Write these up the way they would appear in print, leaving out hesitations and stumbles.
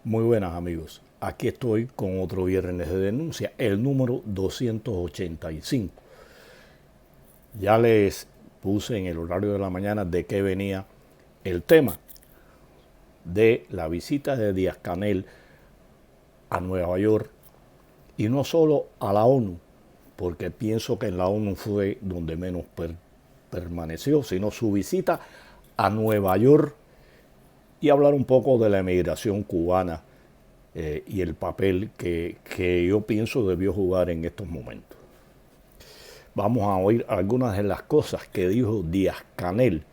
Muy buenas amigos, aquí estoy con otro viernes de denuncia, el número 285. Ya les puse en el horario de la mañana de qué venía el tema de la visita de Díaz-Canel a Nueva York y no solo a la ONU, porque pienso que en la ONU fue donde menos permaneció, sino su visita a Nueva York y hablar un poco de la emigración cubana y el papel que yo pienso debió jugar en estos momentos. Vamos a oír algunas de las cosas que dijo Díaz-Canel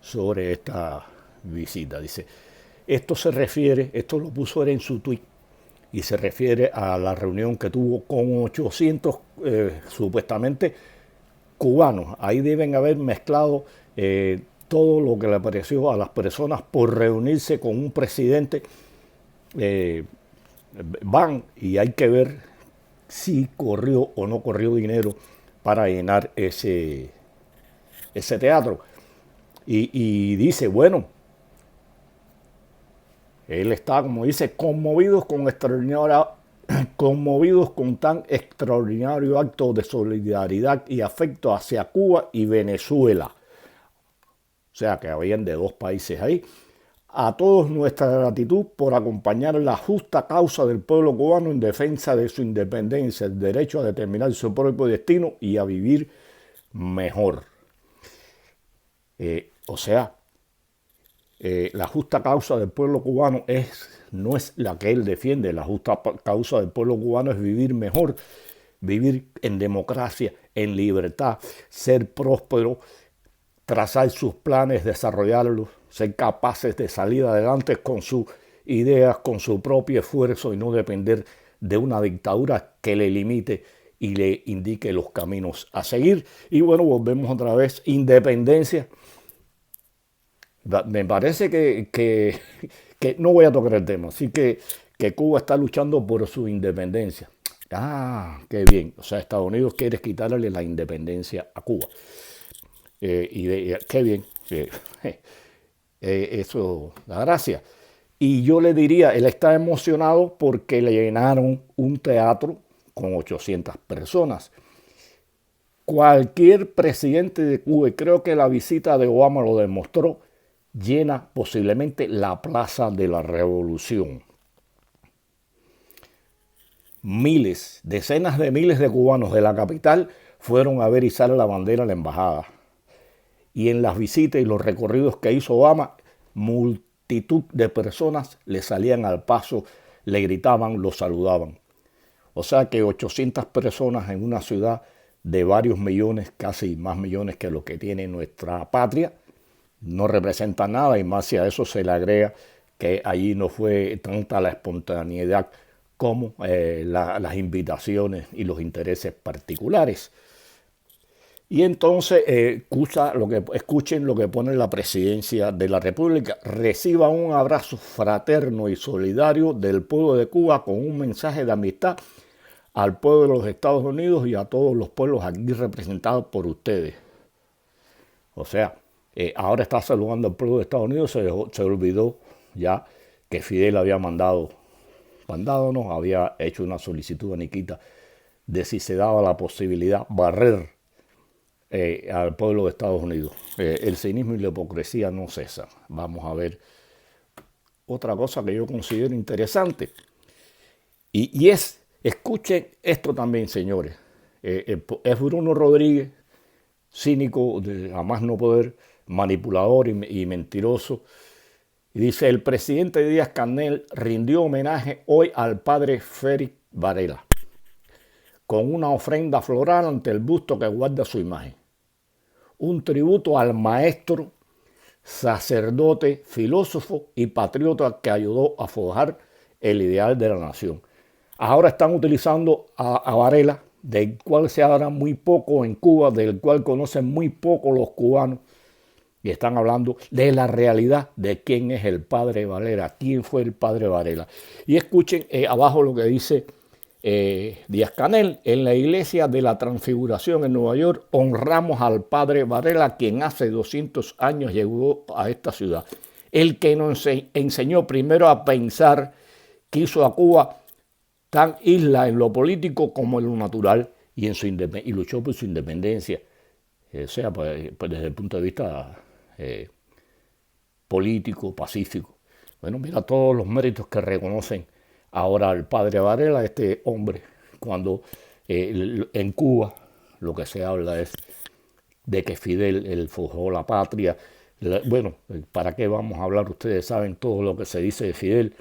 sobre esta visita. Dice, esto lo puso él en su tuit, y se refiere a la reunión que tuvo con 800 supuestamente cubanos. Ahí deben haber mezclado todo lo que le pareció a las personas por reunirse con un presidente. eh, Van y hay que ver si corrió o no corrió dinero para llenar ese teatro. Y dice, bueno, él está, como dice, conmovidos con tan extraordinario acto de solidaridad y afecto hacia Cuba y Venezuela. O sea, que habían de dos países ahí. A todos nuestra gratitud por acompañar la justa causa del pueblo cubano en defensa de su independencia, el derecho a determinar su propio destino y a vivir mejor. O sea, la justa causa del pueblo cubano no es la que él defiende. La justa causa del pueblo cubano es vivir mejor, vivir en democracia, en libertad, ser próspero, trazar sus planes, desarrollarlos, ser capaces de salir adelante con sus ideas, con su propio esfuerzo y no depender de una dictadura que le limite y le indique los caminos a seguir. Y bueno, volvemos otra vez, independencia. Me parece que no voy a tocar el tema, así que Cuba está luchando por su independencia. Ah, qué bien. O sea, Estados Unidos quiere quitarle la independencia a Cuba. Qué bien. Eso da gracia. Y yo le diría, él está emocionado porque le llenaron un teatro con 800 personas. Cualquier presidente de Cuba, y creo que la visita de Obama lo demostró, llena posiblemente la Plaza de la Revolución. Miles, decenas de miles de cubanos de la capital fueron a ver izar la bandera a la embajada. Y en las visitas y los recorridos que hizo Obama, multitud de personas le salían al paso, le gritaban, lo saludaban. O sea que 800 personas en una ciudad de varios millones, casi más millones que lo que tiene nuestra patria, no representa nada, y más si a eso se le agrega que allí no fue tanta la espontaneidad como las invitaciones y los intereses particulares. Y entonces escuchen lo que pone la presidencia de la República. Reciba un abrazo fraterno y solidario del pueblo de Cuba con un mensaje de amistad al pueblo de los Estados Unidos y a todos los pueblos aquí representados por ustedes. O sea, ahora está saludando al pueblo de Estados Unidos, se olvidó ya que Fidel había había hecho una solicitud a Nikita de si se daba la posibilidad barrer al pueblo de Estados Unidos. El cinismo y la hipocresía no cesan. Vamos a ver otra cosa que yo considero interesante. Escuchen esto también, señores. Es Bruno Rodríguez, cínico a más no poder, manipulador y mentiroso. Y dice, el presidente Díaz-Canel rindió homenaje hoy al padre Félix Varela con una ofrenda floral ante el busto que guarda su imagen. Un tributo al maestro, sacerdote, filósofo y patriota que ayudó a forjar el ideal de la nación. Ahora están utilizando a Varela, del cual se habla muy poco en Cuba, del cual conocen muy poco los cubanos, y están hablando de la realidad de quién es el padre Varela, quién fue el padre Varela. Y escuchen abajo lo que dice Díaz-Canel: en la iglesia de la Transfiguración en Nueva York honramos al padre Varela, quien hace 200 años llegó a esta ciudad. El que nos enseñó primero a pensar quiso a Cuba tan isla en lo político como en lo natural y, y luchó por su independencia, sea pues desde el punto de vista político, pacífico. Bueno, mira todos los méritos que reconocen ahora al padre Varela, este hombre, cuando en Cuba lo que se habla es de que Fidel él forjó la patria. Bueno, ¿para qué vamos a hablar? Ustedes saben todo lo que se dice de Fidel,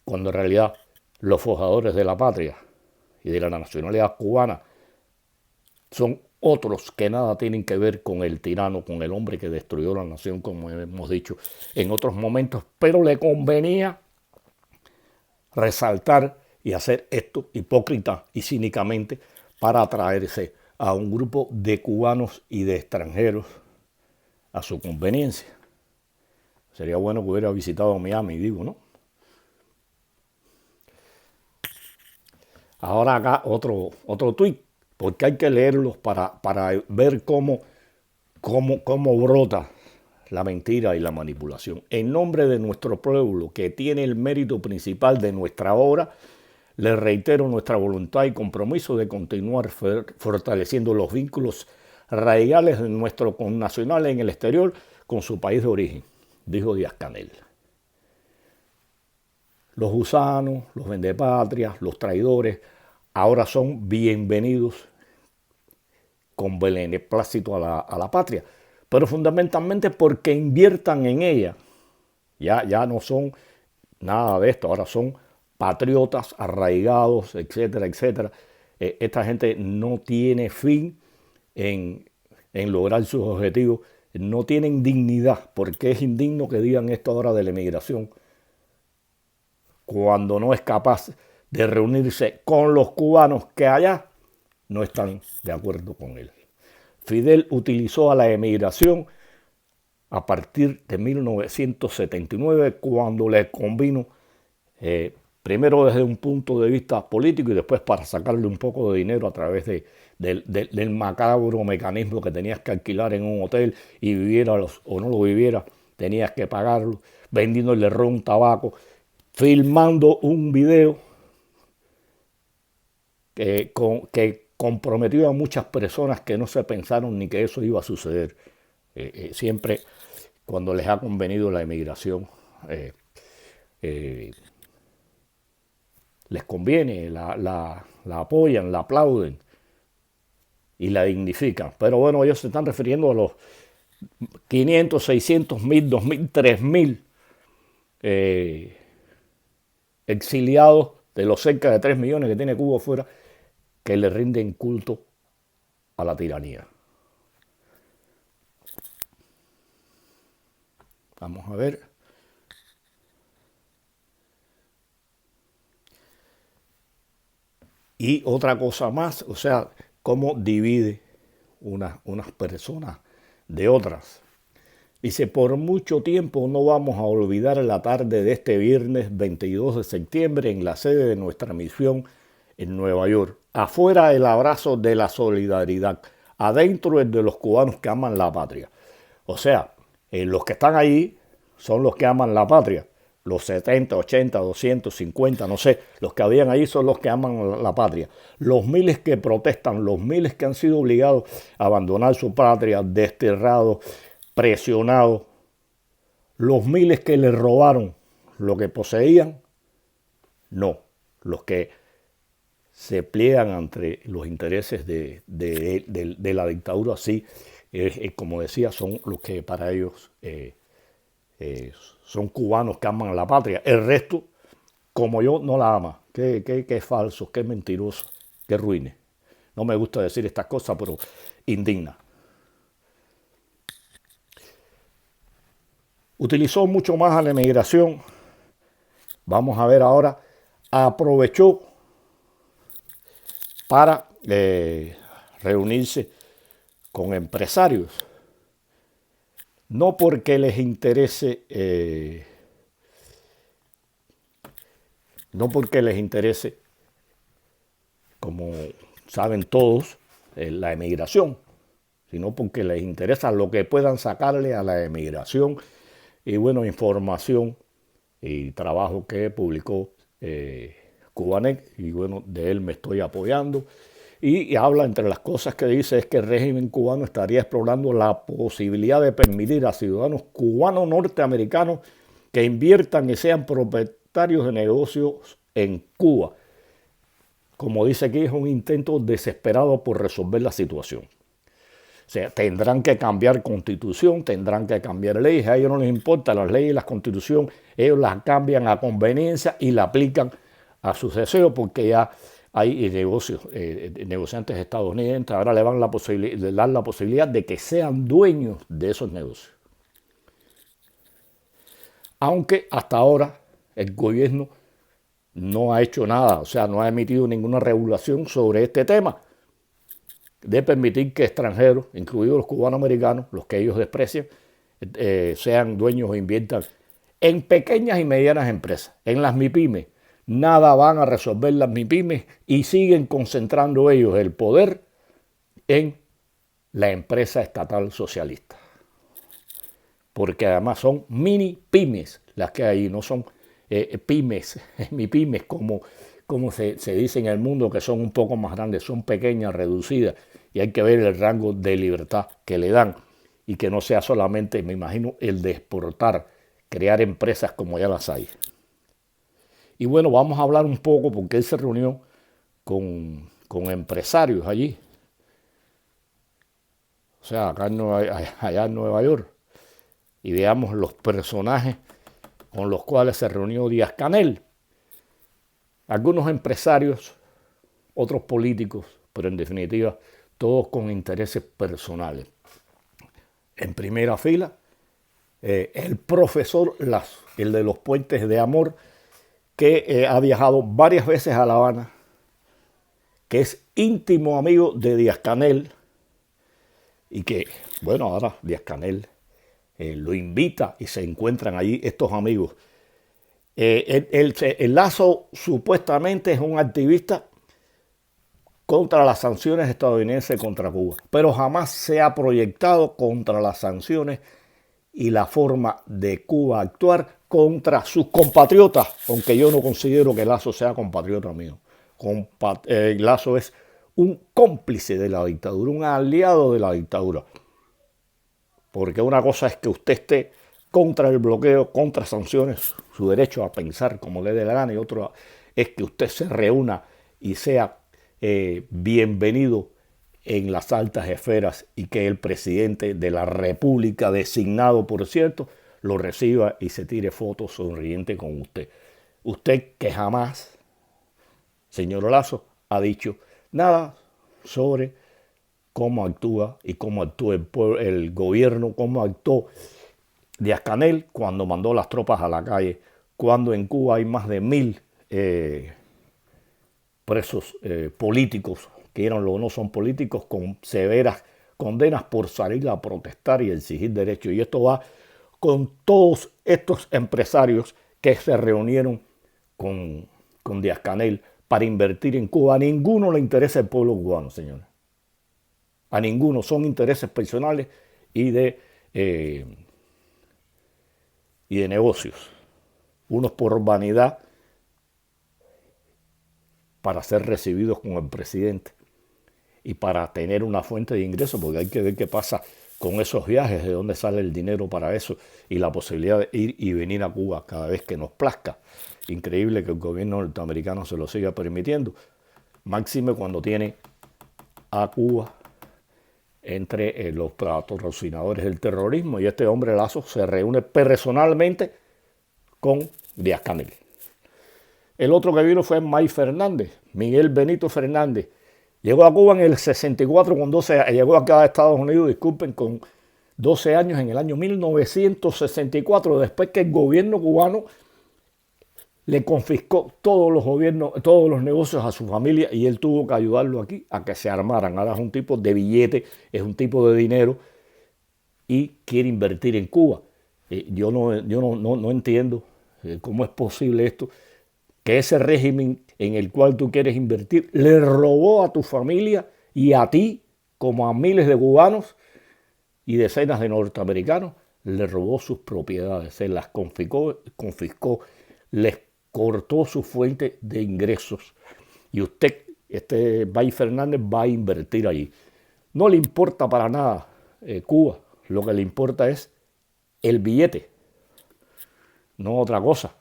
cuando en realidad los forjadores de la patria y de la nacionalidad cubana son otros que nada tienen que ver con el tirano, con el hombre que destruyó la nación, como hemos dicho en otros momentos, pero le convenía resaltar y hacer esto hipócrita y cínicamente para atraerse a un grupo de cubanos y de extranjeros a su conveniencia. Sería bueno que hubiera visitado Miami, digo, ¿no? Ahora acá otro tuit, porque hay que leerlos para ver cómo brota la mentira y la manipulación. En nombre de nuestro pueblo, que tiene el mérito principal de nuestra obra, les reitero nuestra voluntad y compromiso de continuar fortaleciendo los vínculos raigales de nuestros connacionales en el exterior con su país de origen, dijo Díaz-Canel. Los gusanos, los vendepatrias, los traidores, ahora son bienvenidos con beneplácito a la patria, pero fundamentalmente porque inviertan en ella. Ya no son nada de esto, ahora son patriotas arraigados, etcétera, etcétera. Esta gente no tiene fin en lograr sus objetivos, no tienen dignidad, porque es indigno que digan esto ahora de la emigración, cuando no es capaz de reunirse con los cubanos que allá no están de acuerdo con él. Fidel utilizó a la emigración a partir de 1979, cuando le convino, primero desde un punto de vista político y después para sacarle un poco de dinero a través del macabro mecanismo que tenías que alquilar en un hotel y viviera o no lo viviera, tenías que pagarlo, vendiéndole ron, tabaco, filmando un video que comprometió a muchas personas que no se pensaron ni que eso iba a suceder. Siempre cuando les ha convenido la emigración, les conviene, la apoyan, la aplauden y la dignifican. Pero bueno, ellos se están refiriendo a los 500, 600 mil, 2.000, 3.000 exiliados de los cerca de 3 millones que tiene Cuba afuera, que le rinden culto a la tiranía. Vamos a ver. Y otra cosa más, o sea, cómo divide unas personas de otras. Dice, por mucho tiempo no vamos a olvidar la tarde de este viernes 22 de septiembre en la sede de nuestra misión en Nueva York. Afuera el abrazo de la solidaridad, adentro el de los cubanos que aman la patria. O sea, los que están ahí son los que aman la patria. Los 70, 80, 250, no sé, los que habían ahí son los que aman la patria. Los miles que protestan, los miles que han sido obligados a abandonar su patria, desterrados, presionados, los miles que les robaron lo que poseían, no, los que se pliegan ante los intereses de la dictadura, sí, como decía, son los que para ellos son cubanos que aman a la patria. El resto, como yo, no la ama. Qué falso, qué mentiroso, qué ruines. No me gusta decir estas cosas, pero indigna. Utilizó mucho más a la emigración. Vamos a ver ahora. Aprovechó para reunirse con empresarios. No porque les interese, como saben todos, la emigración, sino porque les interesa lo que puedan sacarle a la emigración y bueno, información y trabajo que publicó Cubanet, y bueno, de él me estoy apoyando. Y habla, entre las cosas que dice, es que el régimen cubano estaría explorando la posibilidad de permitir a ciudadanos cubanos norteamericanos que inviertan y sean propietarios de negocios en Cuba. Como dice aquí, es un intento desesperado por resolver la situación. O sea, tendrán que cambiar constitución, tendrán que cambiar leyes, a ellos no les importa las leyes y la constitución, ellos las cambian a conveniencia y la aplican a sus deseos, porque ya hay negociantes estadounidenses, ahora le dan la posibilidad de que sean dueños de esos negocios. Aunque hasta ahora el gobierno no ha hecho nada, o sea, no ha emitido ninguna regulación sobre este tema de permitir que extranjeros, incluidos los cubanoamericanos, los que ellos desprecian, sean dueños o inviertan en pequeñas y medianas empresas, en las MIPYMES. Nada van a resolver las MIPYMES y siguen concentrando ellos el poder en la empresa estatal socialista. Porque además son mini pymes las que hay, no son pymes, MIPYMES como se dice en el mundo, que son un poco más grandes, son pequeñas, reducidas, y hay que ver el rango de libertad que le dan y que no sea solamente, me imagino, el de exportar, crear empresas como ya las hay. Y bueno, vamos a hablar un poco, porque él se reunió con empresarios allí, o sea, allá en Nueva York, y veamos los personajes con los cuales se reunió Díaz-Canel. Algunos empresarios, otros políticos, pero en definitiva todos con intereses personales. En primera fila, el profesor Lazo, el de los puentes de amor, que ha viajado varias veces a La Habana, que es íntimo amigo de Díaz-Canel, y que, bueno, ahora Díaz-Canel lo invita y se encuentran allí estos amigos. El Lazo supuestamente es un activista contra las sanciones estadounidenses contra Cuba, pero jamás se ha proyectado contra las sanciones y la forma de Cuba actuar contra sus compatriotas, aunque yo no considero que Lazo sea compatriota mío. Lazo es un cómplice de la dictadura, un aliado de la dictadura. Porque una cosa es que usted esté contra el bloqueo, contra sanciones, su derecho a pensar como le dé la gana, y otro es que usted se reúna y sea bienvenido en las altas esferas y que el presidente de la República, designado por cierto, lo reciba y se tire fotos sonriente con usted. Usted que jamás, señor Lazo, ha dicho nada sobre cómo actúa y cómo actuó el gobierno, cómo actuó Díaz-Canel cuando mandó las tropas a la calle, cuando en Cuba hay más de 1000 presos políticos, que eran o no son políticos, con severas condenas por salir a protestar y exigir derechos. Y esto va con todos estos empresarios que se reunieron con Díaz-Canel para invertir en Cuba. A ninguno le interesa el pueblo cubano, señores. A ninguno, son intereses personales y de negocios. Unos por vanidad, para ser recibidos con el presidente y para tener una fuente de ingresos, porque hay que ver qué pasa con esos viajes, de dónde sale el dinero para eso y la posibilidad de ir y venir a Cuba cada vez que nos plazca. Increíble que el gobierno norteamericano se lo siga permitiendo, máxime cuando tiene a Cuba entre los patrocinadores del terrorismo, y este hombre Lazo se reúne personalmente con Díaz-Canel. El otro que vino fue Mike Fernández, Miguel Benito Fernández. Llegó a Cuba en el 64 con 12 años, llegó acá a Estados Unidos, disculpen, con 12 años en el año 1964, después que el gobierno cubano le confiscó todos los negocios a su familia, y él tuvo que ayudarlo aquí a que se armaran. Ahora es un tipo de billete, es un tipo de dinero y quiere invertir en Cuba. Yo no entiendo cómo es posible esto, que ese régimen en el cual tú quieres invertir le robó a tu familia y a ti, como a miles de cubanos y decenas de norteamericanos, le robó sus propiedades, se las confiscó, les cortó su fuente de ingresos. Y usted, Bay Fernández, va a invertir allí. No le importa para nada Cuba. Lo que le importa es el billete, no otra cosa.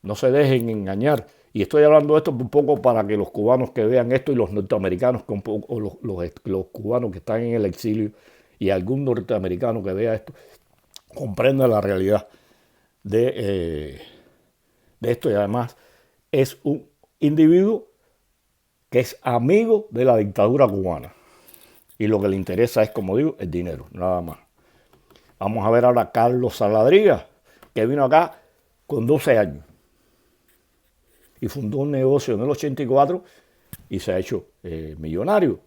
No se dejen engañar. Y estoy hablando de esto un poco para que los cubanos que vean esto y los norteamericanos, o los cubanos que están en el exilio y algún norteamericano que vea esto, comprenda la realidad de esto. Y además es un individuo que es amigo de la dictadura cubana. Y lo que le interesa es, como digo, el dinero, nada más. Vamos a ver ahora a Carlos Saladriga, que vino acá con 12 años. Y fundó un negocio en el 84 y se ha hecho millonario.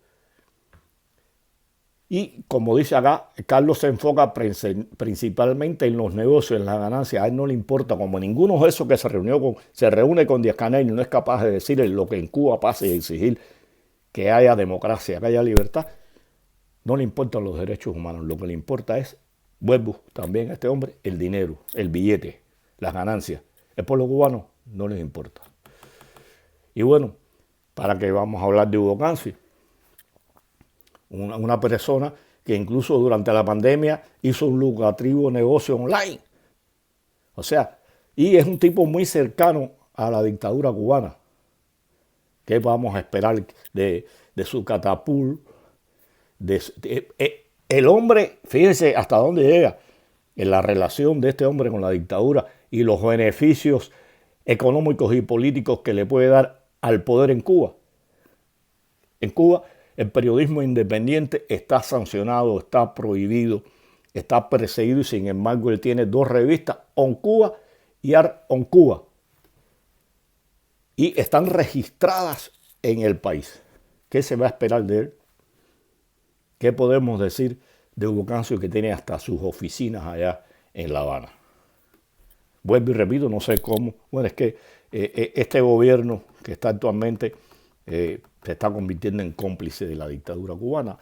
Y como dice acá, Carlos se enfoca principalmente en los negocios, en la ganancia. A él no le importa, como ninguno de esos que se reúne con Díaz-Canel y no es capaz de decirle lo que en Cuba pasa y exigir que haya democracia, que haya libertad. No le importan los derechos humanos. Lo que le importa es, vuelvo también a este hombre, el dinero, el billete, las ganancias. El pueblo cubano no les importa. Y bueno, para que vamos a hablar de Hugo Cansi, una persona que incluso durante la pandemia hizo un lucrativo negocio online. O sea, y es un tipo muy cercano a la dictadura cubana. ¿Qué vamos a esperar de su catapult? El hombre, fíjense hasta dónde llega en la relación de este hombre con la dictadura y los beneficios económicos y políticos que le puede dar al poder en Cuba. En Cuba el periodismo independiente está sancionado, está prohibido, está perseguido y sin embargo él tiene 2 revistas, On Cuba y Art on Cuba. Y están registradas en el país. ¿Qué se va a esperar de él? ¿Qué podemos decir de Hugo Cansi, que tiene hasta sus oficinas allá en La Habana? Vuelvo y repito, no sé cómo. Bueno, es que este gobierno que está actualmente se está convirtiendo en cómplice de la dictadura cubana.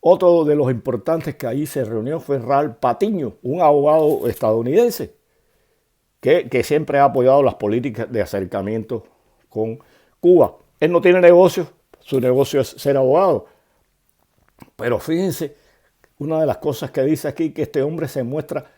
Otro de los importantes que ahí se reunió fue Ralph Patiño, un abogado estadounidense que siempre ha apoyado las políticas de acercamiento con Cuba. Él no tiene negocio, su negocio es ser abogado. Pero fíjense, una de las cosas que dice aquí, que este hombre se muestra,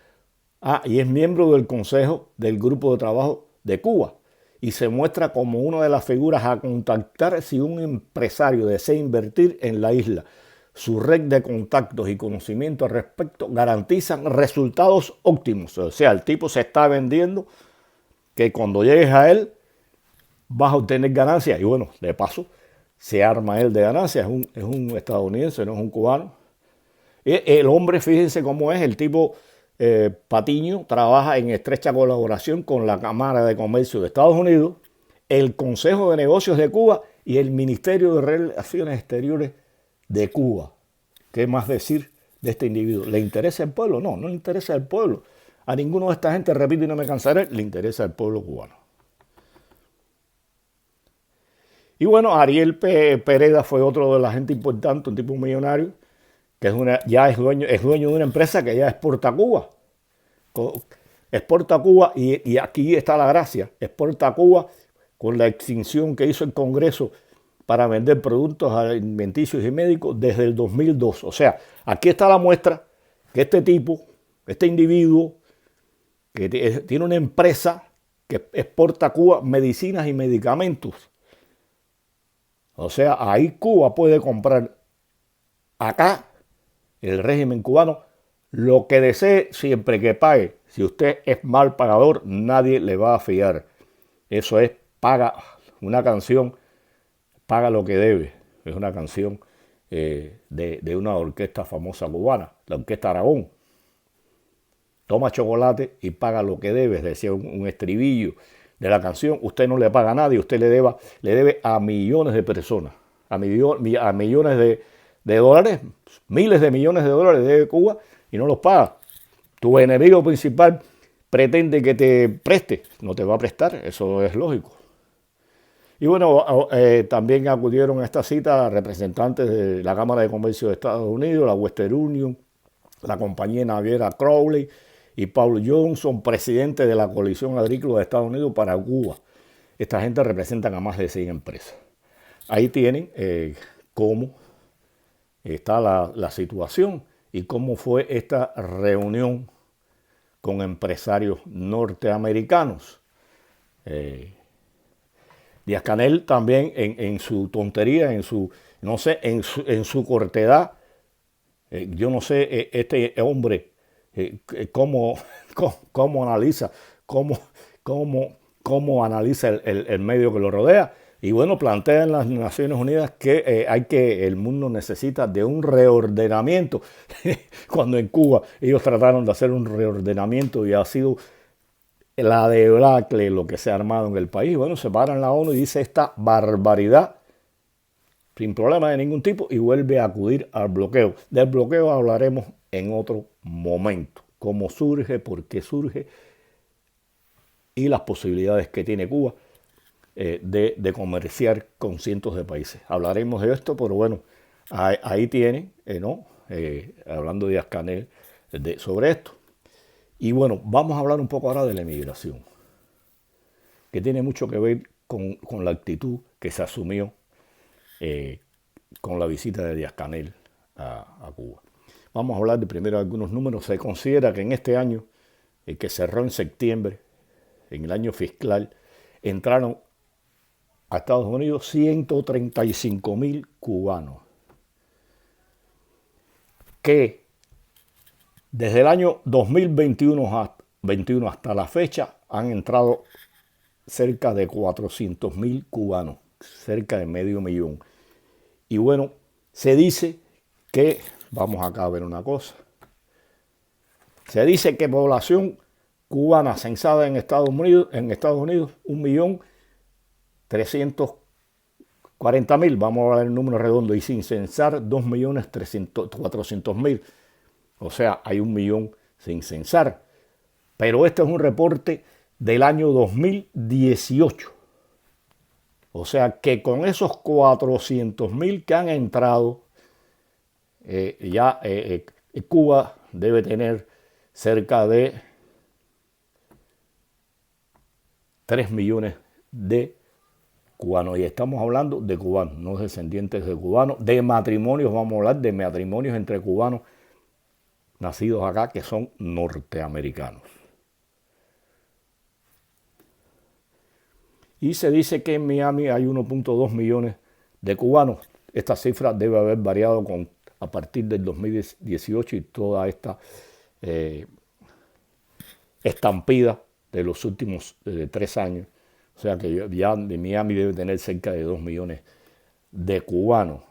y es miembro del Consejo del Grupo de Trabajo de Cuba, y se muestra como una de las figuras a contactar si un empresario desea invertir en la isla. Su red de contactos y conocimiento al respecto garantizan resultados óptimos. O sea, el tipo se está vendiendo que cuando llegues a él vas a obtener ganancias. Y bueno, de paso, se arma él de ganancias. Es un estadounidense, no es un cubano. El hombre, fíjense cómo es, el tipo Patiño trabaja en estrecha colaboración con la Cámara de Comercio de Estados Unidos, el Consejo de Negocios de Cuba y el Ministerio de Relaciones Exteriores de Cuba. ¿Qué más decir de este individuo? ¿Le interesa el pueblo? No, no le interesa el pueblo. A ninguno de esta gente, repito y no me cansaré, le interesa el pueblo cubano. Y bueno, Ariel Pereda fue otro de la gente importante, un tipo millonario, que ya es dueño de una empresa que ya exporta a Cuba. Exporta a Cuba y aquí está la gracia. Exporta a Cuba con la extinción que hizo el Congreso para vender productos alimenticios y médicos desde el 2002. O sea, aquí está la muestra que este tipo, este individuo, que tiene una empresa que exporta a Cuba medicinas y medicamentos. O sea, ahí Cuba puede comprar acá, el régimen cubano, lo que desee siempre que pague. Si usted es mal pagador, nadie le va a fiar. Eso es, paga una canción, paga lo que debe. Es una canción de una orquesta famosa cubana, la Orquesta Aragón. Toma chocolate y paga lo que debes, decía un estribillo de la canción. Usted no le paga a nadie, usted le debe a millones de personas, a millones de dólares, miles de millones de dólares debe Cuba y no los paga. Tu enemigo principal pretende que te preste, no te va a prestar, eso es lógico. Y bueno, también acudieron a esta cita representantes de la Cámara de Comercio de Estados Unidos, la Western Union, la compañía naviera Crowley y Paul Johnson, presidente de la Coalición Agrícola de Estados Unidos para Cuba. Esta gente representan a más de 100 empresas. Ahí tienen cómo está la situación y cómo fue esta reunión con empresarios norteamericanos. Díaz-Canel también en su tontería, en su cortedad, yo no sé este hombre cómo analiza, cómo analiza el medio que lo rodea. Y bueno, plantea en las Naciones Unidas que el mundo necesita de un reordenamiento. Cuando en Cuba ellos trataron de hacer un reordenamiento y ha sido la debacle lo que se ha armado en el país. Bueno, se para en la ONU y dice esta barbaridad sin problema de ningún tipo y vuelve a acudir al bloqueo. Del bloqueo hablaremos en otro momento. Cómo surge, por qué surge y las posibilidades que tiene Cuba de comerciar con cientos de países. Hablaremos de esto, pero bueno, ahí tienen, hablando de Díaz-Canel sobre esto. Y bueno, vamos a hablar un poco ahora de la emigración, que tiene mucho que ver con la actitud que se asumió con la visita de Díaz-Canel a Cuba. Vamos a hablar de primero algunos números. Se considera que en este año, que cerró en septiembre, en el año fiscal, entraron a Estados Unidos 135,000 cubanos, que desde el año 2021 hasta la fecha han entrado cerca de 400,000 cubanos, cerca de medio millón. Y bueno, se dice que, vamos acá a ver una cosa, se dice que población cubana censada en Estados Unidos 1.340.000, vamos a ver el número redondo, y sin censar 2.400.000. O sea, hay 1 millón sin censar. Pero este es un reporte del año 2018. O sea que con esos 400,000 que han entrado, Cuba debe tener cerca de 3 millones de cubanos. Y estamos hablando de cubanos, no descendientes de cubanos. De matrimonios, vamos a hablar de matrimonios entre cubanos nacidos acá que son norteamericanos. Y se dice que en Miami hay 1.2 millones de cubanos. Esta cifra debe haber variado a partir del 2018 y toda esta estampida de los últimos 3 años. O sea que ya de Miami debe tener cerca de 2 millones de cubanos.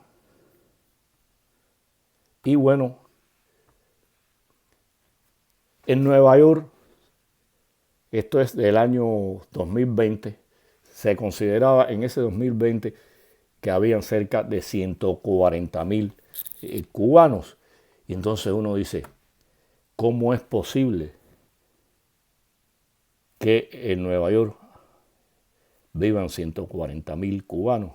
Y bueno, en Nueva York, esto es del año 2020, se consideraba en ese 2020 que habían cerca de 140,000 cubanos. Y entonces uno dice, ¿cómo es posible que en Nueva York vivan 140,000 cubanos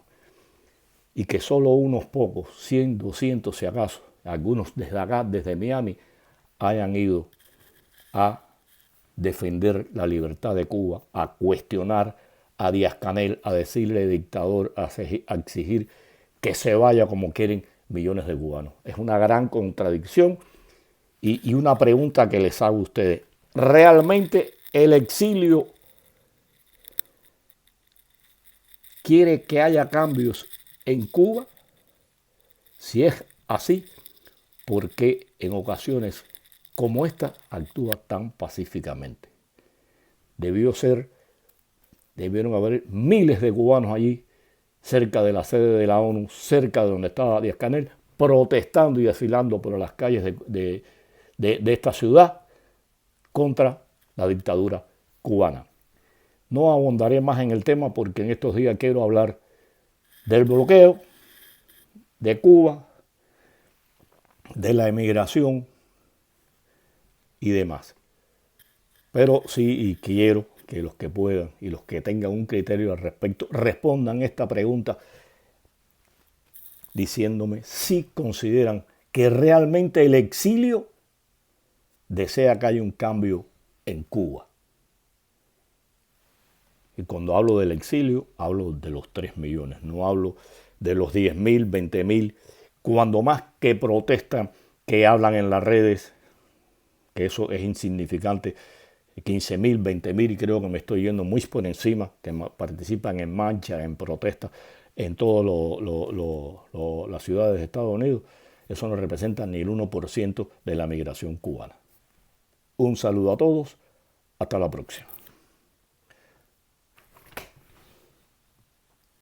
y que solo unos pocos, 100, 200 si acaso, algunos desde acá, desde Miami, hayan ido a defender la libertad de Cuba, a cuestionar a Díaz-Canel, a decirle dictador, a exigir que se vaya como quieren millones de cubanos? Es una gran contradicción y una pregunta que les hago a ustedes. ¿Realmente el exilio quiere que haya cambios en Cuba? Si es así, ¿por qué en ocasiones como esta actúa tan pacíficamente? Debieron haber miles de cubanos allí, cerca de la sede de la ONU, cerca de donde estaba Díaz-Canel, protestando y desfilando por las calles de esta ciudad contra la dictadura cubana. No abundaré más en el tema porque en estos días quiero hablar del bloqueo de Cuba, de la emigración y demás. Pero sí, y quiero que los que puedan y los que tengan un criterio al respecto respondan esta pregunta diciéndome si consideran que realmente el exilio desea que haya un cambio en Cuba. Y cuando hablo del exilio, hablo de los 3 millones, no hablo de los 10.000, 20.000, cuando más que protestan, que hablan en las redes, que eso es insignificante, 15.000, 20.000, y creo que me estoy yendo muy por encima, que participan en marchas, en protestas, en todas las ciudades de Estados Unidos. Eso no representa ni el 1% de la migración cubana. Un saludo a todos, hasta la próxima.